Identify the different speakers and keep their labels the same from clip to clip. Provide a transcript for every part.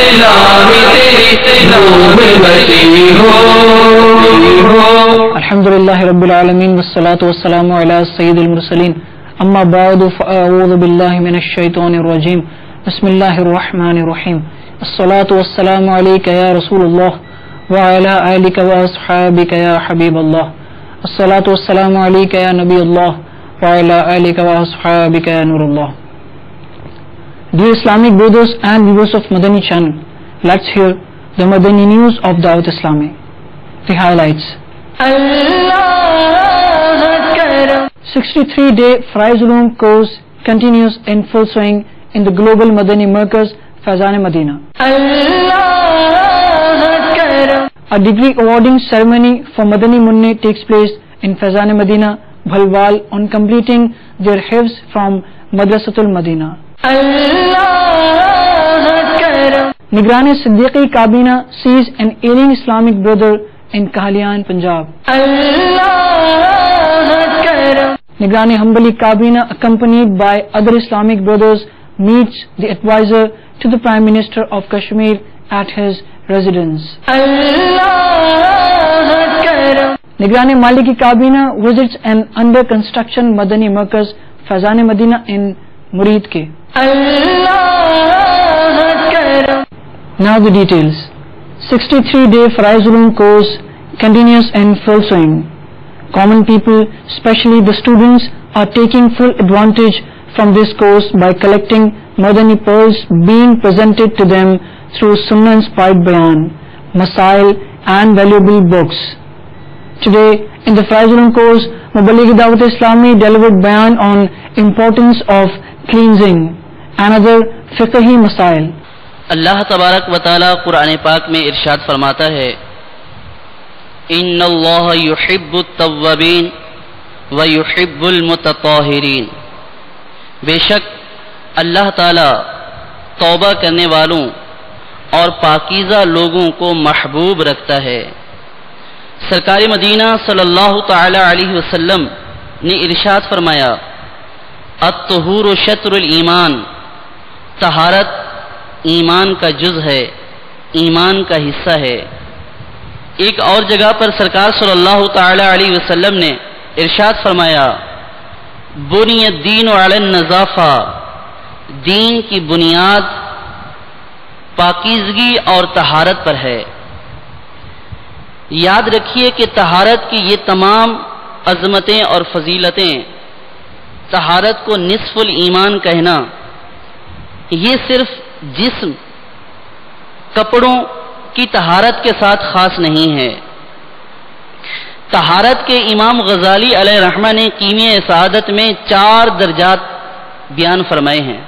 Speaker 1: اسلام تیری روح بسی ہو.
Speaker 2: الحمدللہ رب العالمین والصلاة والسلام علی سید المرسلین. اما بعد فاعوذ باللہ من الشیطان الرجیم. بسم اللہ الرحمن الرحیم. الصلاة والسلام علیک یا رسول اللہ وعلی آلک واصحابک یا حبیب اللہ. الصلاة والسلام علیک یا نبی اللہ وعلی آلک واصحابک یا نور اللہ. Dear Islamic brothers and viewers of Madani channel, let's hear the Madani news of Dawat Islami. The highlights. 63-day Faiz Uloom course continues in full swing in the Global Madani Markaz, Faizan Madina. A degree awarding ceremony for Madani Munne takes place in Faizan Madina, Bhalwal on completing their hifz from Madrasatul Madina. Nigran Siddiqi Kabina sees an ailing Islamic brother in Kahlian, Punjab. Nigran Hanbali Kabina, accompanied by other Islamic brothers, meets the advisor to the Prime Minister of Kashmir at his residence. Nigran Maliki Kabina visits an under construction Madani Markaz, Faizan Madina in Murid Ke. Now the details. 63-day Faiz Uloom course continues in full swing. Common people, especially the students, are taking full advantage from this course by collecting Madani pearls being presented to them through Sunnah inspired bayan, masail and valuable books. Today in the Faiz Uloom course, Muballigh Dawat Islami delivered bayan on importance of cleansing and other fiqhi masail.
Speaker 3: اللہ تبارک و تعالی قرآن پاک میں ارشاد فرماتا ہے ان اللہ یحب التوابین ویحب المتطہرین. بے شک اللہ تعالی توبہ کرنے والوں اور پاکیزہ لوگوں کو محبوب رکھتا ہے. سرکار مدینہ صلی اللہ تعالی علیہ وسلم نے ارشاد فرمایا الطہور شطر الایمان. طہارت ایمان کا جز ہے، ایمان کا حصہ ہے. ایک اور جگہ پر سرکار صلی اللہ تعالی علیہ وسلم نے ارشاد فرمایا بنی الدین علی النظافہ. دین کی بنیاد پاکیزگی اور طہارت پر ہے. یاد رکھیے کہ طہارت کی یہ تمام عظمتیں اور فضیلتیں، طہارت کو نصف الایمان کہنا، یہ صرف جسم کپڑوں کی طہارت کے ساتھ خاص نہیں ہے. طہارت کے امام غزالی علیہ رحمہ نے کیمیہ سعادت میں 4 درجات بیان فرمائے ہیں.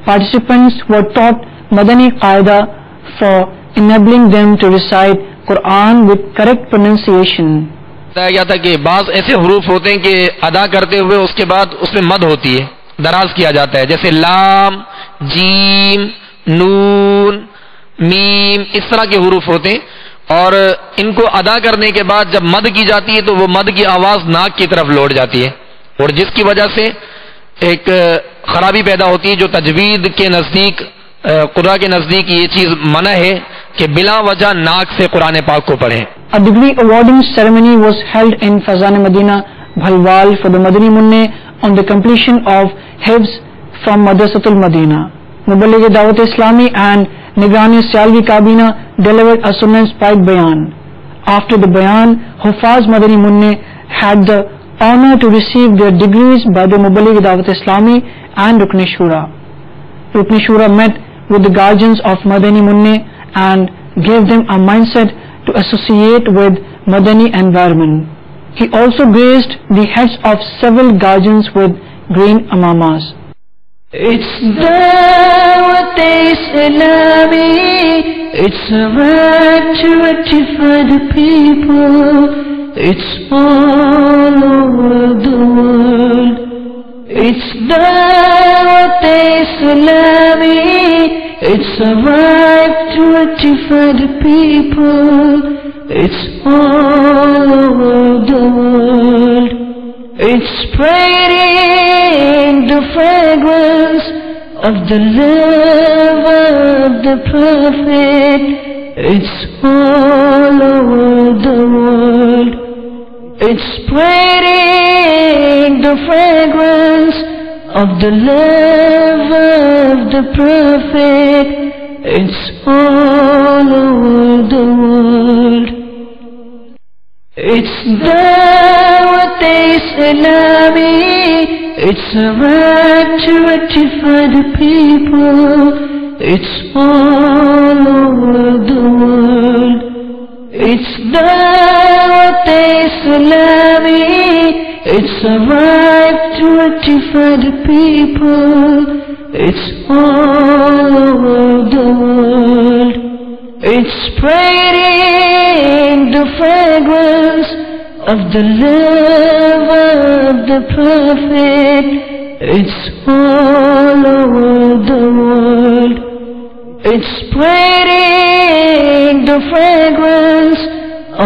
Speaker 2: Participants were taught Madani Qaida for enabling them to recite Quran with correct pronunciation.
Speaker 4: بتایا گیا تھا کہ بعض ایسے حروف ہوتے ہیں کہ ادا کرتے ہوئے اس کے بعد اس میں مد ہوتی ہے، دراز کیا جاتا ہے، جیسے لام، جیم، نون، میم، اس طرح کے حروف ہوتے ہیں، اور ان کو ادا کرنے کے بعد جب مد کی جاتی ہے تو وہ مد کی آواز ناک کی طرف لوٹ جاتی ہے، اور جس کی وجہ سے ایک خرابی پیدا ہوتی ہے جو تجوید کے نزدیک، قرآن کے نزدیک یہ چیز منع ہے کہ بلا وجہ ناک سے قرآن پاک کو پڑھیں.
Speaker 2: A degree awarding ceremony was held in Faizan Madina, Bhalwal for the Madani Munne on the completion of hifz from Madrasatul Madina. Muballigh Dawat Islami and Nigrani Sialvi Kabina delivered a Sunnah inspired bayan. After the bayan, Hufaz Madani Munne had the honor to receive their degrees by the Muballigh Dawat Islami and Rukn Shura. Rukn Shura met with the guardians of Madani Munne and gave them a mindset to associate with Madani environment. He also graced the heads of several guardians with green amamas.
Speaker 1: It's Dawat Islami, it's a right to rectify the people, it's all over the world. It's Dawat Islami, it's a right to rectify the people, it's all over the world. It's spreading the fragrance of the love of the Prophet. It's all over the world. It's spreading the fragrance of the love of the Prophet. It's all over the world. It's Dawat Islami. It's a right to rectify the people. It's all over the world. It's Dawat Islami. It's a right to rectify the people. It's all over the world. It's spreading the fragrance of the love of the Prophet. It's all over the world. It's spreading the fragrance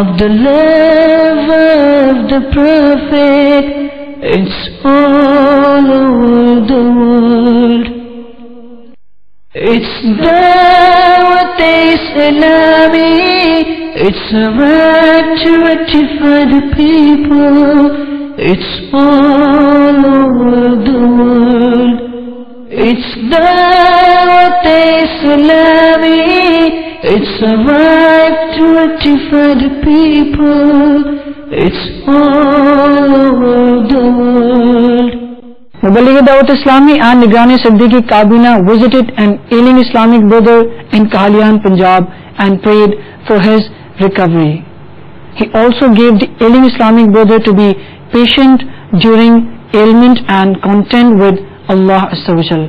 Speaker 1: of the love of the Prophet. It's all over the world. It's Dawat Islami. It's a right to rectify the people. It's all over the world. It's Dawat Islami. It's a right to rectify the people. It's all over the world.
Speaker 2: Muballigh Dawat Islami and Nigrani Siddiqui Kabina visited an ailing Islamic brother in Kahlian, Punjab and prayed for his recovery. He also gave the ailing Islamic brother to be patient during ailment and content with Allah Azza wa Jal.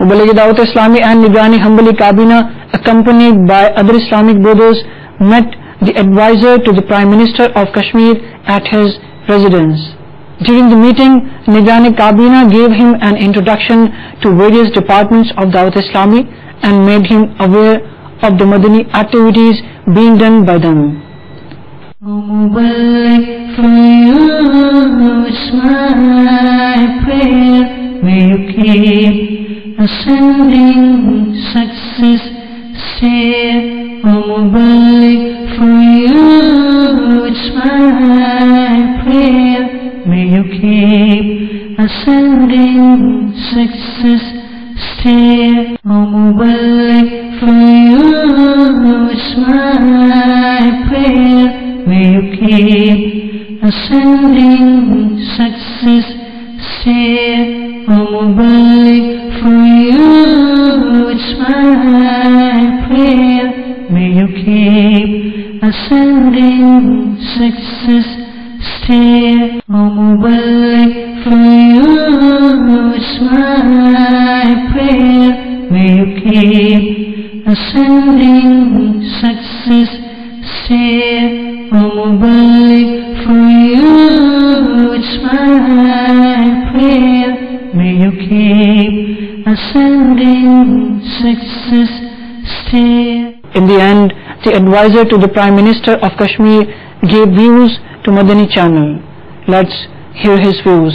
Speaker 2: Muballigh Dawat Islami and Nigrani Hanbali Kabina, accompanied by other Islamic brothers, met the advisor to the Prime Minister of Kashmir at his residence. During the meeting, Nigrani Kabina gave him an introduction to various departments of Dawat Islami and made him aware of the Madani activities being done by them.
Speaker 1: Muballigh, for you it's my prayer, may you keep ascending success stair. Muballigh, for you it's my prayer, may you keep ascending success stair. Muballigh, for you it's my prayer, may you keep ascending success stair. Muballigh, for you it's my prayer, may you keep ascending success stair. Muballigh, for you it's my prayer, may you keep ascending success stair. Muballigh, for you it's my prayer, may you keep ascending success stair.
Speaker 2: In the end, the advisor to the Prime Minister of Kashmir gave views to Madani channel. Let's hear his views.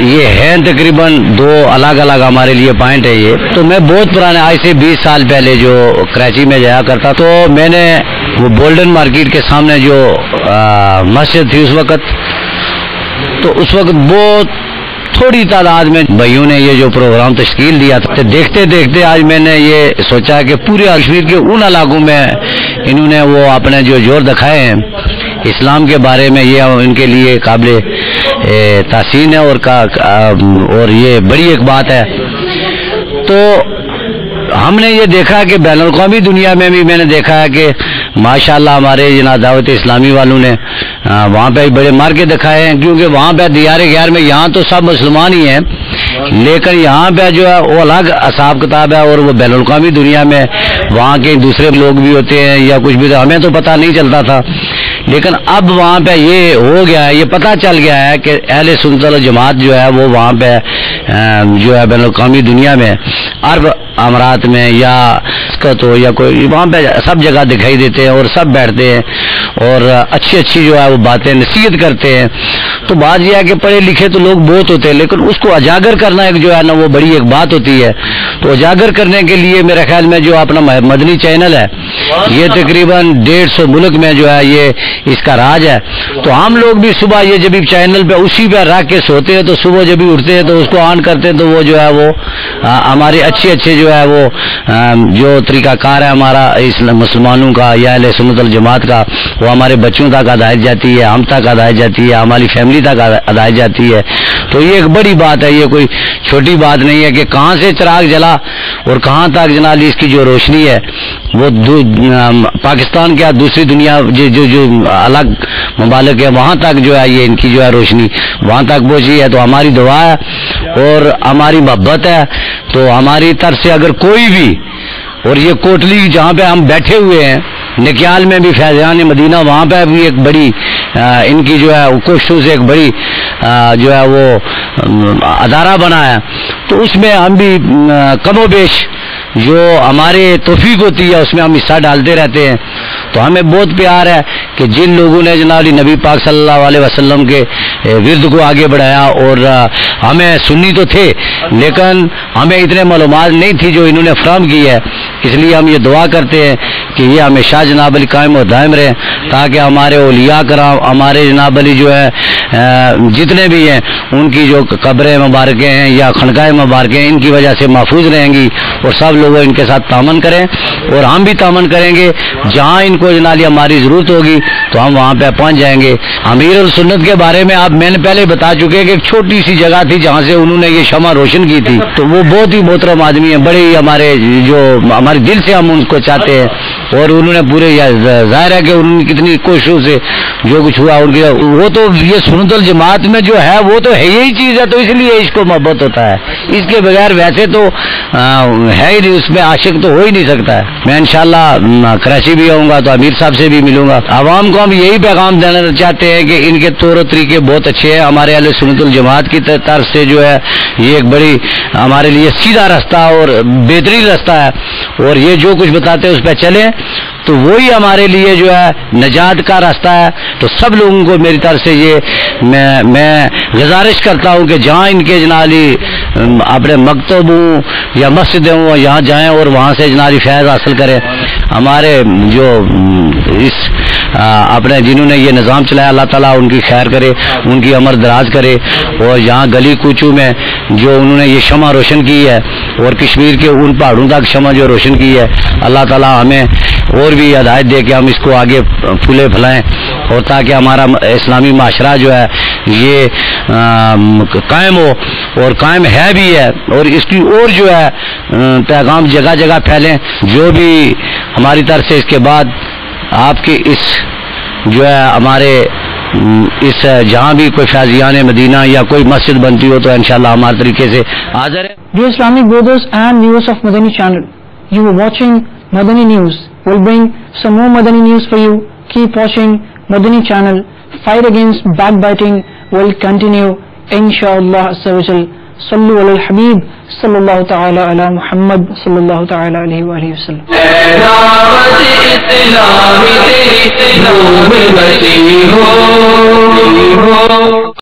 Speaker 5: یہ ہیں تقریباً 2 الگ الگ ہمارے لیے point ہے یہ. تو میں بہت پرانے آج سے 20 سال پہلے جو کراچی میں جایا کرتا تو میں نے وہ گولڈن مارکیٹ کے سامنے جو مسجد تھی اس وقت، تو اس وقت بہت تھوڑی تعداد میں بھائیوں نے یہ جو پروگرام تشکیل دیا تھا. دیکھتے دیکھتے آج میں نے یہ سوچا کہ پورے کشمیر کے ان علاقوں میں انہوں نے وہ اپنے جو زور دکھائے ہیں اسلام کے بارے میں، یہ ان کے لیے قابل تحسین ہے اور یہ بڑی ایک بات ہے. تو ہم نے یہ دیکھا کہ بین الاقوامی دنیا میں بھی میں نے دیکھا ہے کہ ماشاءاللہ ہمارے جناب دعوت اسلامی والوں نے وہاں پہ بڑے مارکے دکھائے ہیں، کیونکہ وہاں پہ دیار غیر میں یہاں تو سب مسلمان ہی ہیں، لیکن یہاں پہ جو ہے وہ الگ حساب کتاب ہے، اور وہ بین الاقوامی دنیا میں وہاں کے دوسرے لوگ بھی ہوتے ہیں یا کچھ بھی، ہمیں تو پتہ نہیں چلتا تھا. لیکن اب وہاں پہ یہ ہو گیا ہے، یہ پتہ چل گیا ہے کہ اہل سنت والجماعت جو ہے وہ وہاں پہ جو ہے بین الاقوامی دنیا میں عرب امارات میں یا اسکت ہو یا کوئی وہاں پہ سب جگہ دکھائی دیتے ہیں اور سب بیٹھتے ہیں اور اچھی اچھی جو ہے وہ باتیں نصیحت کرتے ہیں. تو بات یہ ہے کہ پڑھے لکھے تو لوگ بہت ہوتے ہیں، لیکن اس کو اجاگر کرنا ایک جو ہے نا وہ بڑی ایک بات ہوتی ہے. تو اجاگر کرنے کے لیے میرے خیال میں جو اپنا مدنی چینل ہے یہ تقریباً 150 ملک میں جو ہے یہ اس کا راج ہے. تو ہم لوگ بھی صبح یہ جب چینل پہ اسی پہ رکھ کے سوتے ہیں، تو صبح جب بھی اٹھتے ہیں تو اس کو آن کرتے ہیں، تو وہ جو ہے وہ ہمارے اچھے جو ہے وہ جو طریقہ کار ہے ہمارا مسلمانوں کا یا اہل سنت الجماعت کا، وہ ہمارے بچوں تک ہدایت جاتی ہے، ہم تک ہدایت جاتی ہے، ہماری فیملی تک ہدایت جاتی ہے. تو یہ ایک بڑی بات ہے، یہ کوئی چھوٹی بات نہیں ہے کہ کہاں سے چراغ جلا اور کہاں تک جناب اس کی جو روشنی ہے وہ پاکستان کے دوسری دنیا جو الگ ممالک ہے وہاں تک جو ہے یہ ان کی جو ہے روشنی وہاں تک پہنچی ہے. تو ہماری دعا ہے اور ہماری محبت ہے. تو ہماری طرف سے اگر کوئی بھی، اور یہ کوٹلی جہاں پہ ہم بیٹھے ہوئے ہیں نکیال میں بھی فیضان مدینہ، وہاں پہ بھی ایک بڑی ان کی جو ہے کوششوں سے ایک بڑی جو ہے وہ ادارہ بنا ہے. تو اس میں ہم بھی کم و بیش جو ہمارے توفیق ہوتی ہے اس میں ہم حصہ ڈالتے رہتے ہیں. تو ہمیں بہت پیار ہے کہ جن لوگوں نے جناب نبی پاک صلی اللہ علیہ وسلم کے ورد کو آگے بڑھایا، اور ہمیں سنی تو تھے لیکن ہمیں اتنے معلومات نہیں تھی جو انہوں نے فراہم کی ہے. اس لیے ہم یہ دعا کرتے ہیں کہ یہ ہمیشہ جناب علی قائم و دائم رہے، تاکہ ہمارے اولیاء کرام، ہمارے جناب علی جو ہے جتنے بھی ہیں ان کی جو قبریں مبارکیں ہیں یا خانقاہ مبارکیں ان کی وجہ سے محفوظ رہیں گی، اور سب لوگ ان کے ساتھ تعاون کریں اور ہم بھی تعاون کریں گے. جہاں ان کو جناب ہماری ضرورت ہوگی تو ہم وہاں پہ پہنچ جائیں گے. امیر السنت کے بارے میں میں نے پہلے بتا چکے کہ ایک چھوٹی سی جگہ تھی جہاں سے انہوں نے یہ شمع روشن کی تھی. تو وہ بہت ہی محترم آدمی ہیں، بڑے ہی ہمارے جو ہمارے دل سے ہم ان کو چاہتے ہیں، اور انہوں نے پورے ظاہر ہے کہ انہوں نے کتنی کوششوں سے جو کچھ ہوا ان کی، وہ تو یہ سنت الجماعت میں جو ہے وہ تو ہے یہی چیز ہے. تو اس لیے اس کو محبت ہوتا ہے، اس کے بغیر ویسے تو ہے ہی نہیں، اس میں عاشق تو ہو ہی نہیں سکتا ہے. میں انشاءاللہ کراچی بھی آؤں گا تو امیر صاحب سے بھی ملوں گا. عوام کو ہم یہی پیغام دینا چاہتے ہیں کہ ان کے طور و طریقے بہت اچھے ہیں. ہمارے اہل سنت الجماعت کی طرف سے جو ہے یہ ایک بڑی ہمارے لیے سیدھا راستہ اور بہترین راستہ ہے، اور یہ جو کچھ بتاتے ہیں اس پہ چلیں تو وہی ہمارے لیے جو ہے نجات کا راستہ ہے. تو سب لوگوں کو میری طرف سے یہ میں گزارش کرتا ہوں کہ جہاں ان کے جنالی اپنے مکتب ہوں یا مسجدیں ہوں یہاں جائیں اور وہاں سے جنالی فیض حاصل کریں. ہمارے جو اس اپنے جنہوں نے یہ نظام چلایا اللہ تعالیٰ ان کی خیر کرے، ان کی عمر دراز کرے، اور یہاں گلی کوچوں میں جو انہوں نے یہ شمع روشن کی ہے اور کشمیر کے ان پہاڑوں تک شمع جو روشن کی ہے، اللہ تعالیٰ ہمیں اور بھی ہدایت دے کہ ہم اس کو آگے پھولے پھلائیں، اور تاکہ ہمارا اسلامی معاشرہ جو ہے یہ قائم ہو، اور قائم ہے بھی ہے، اور اس کی اور جو ہے پیغام جگہ جگہ پھیلیں. جو بھی ہماری طرف سے اس کے بعد آپ کی اس جو ہے ہمارے اس جہاں بھی کوئی فیضان مدینہ یا کوئی مسجد بنتی ہو تو انشاءاللہ ہمارے طریقے سے حاضر ہے.
Speaker 2: Dear Islamic brothers and viewers of Madani channel, you were watching Madani News. We'll bring some more Madani news for you. Keep watching Madani channel. Fight against backbiting will continue inshallah azza wa jal. Sallu ala al-Habib sallallahu ta'ala ala Muhammad sallallahu ta'ala alayhi wa alihi wa sallam.
Speaker 1: دعوت اسلامی تیری روح بسی ہو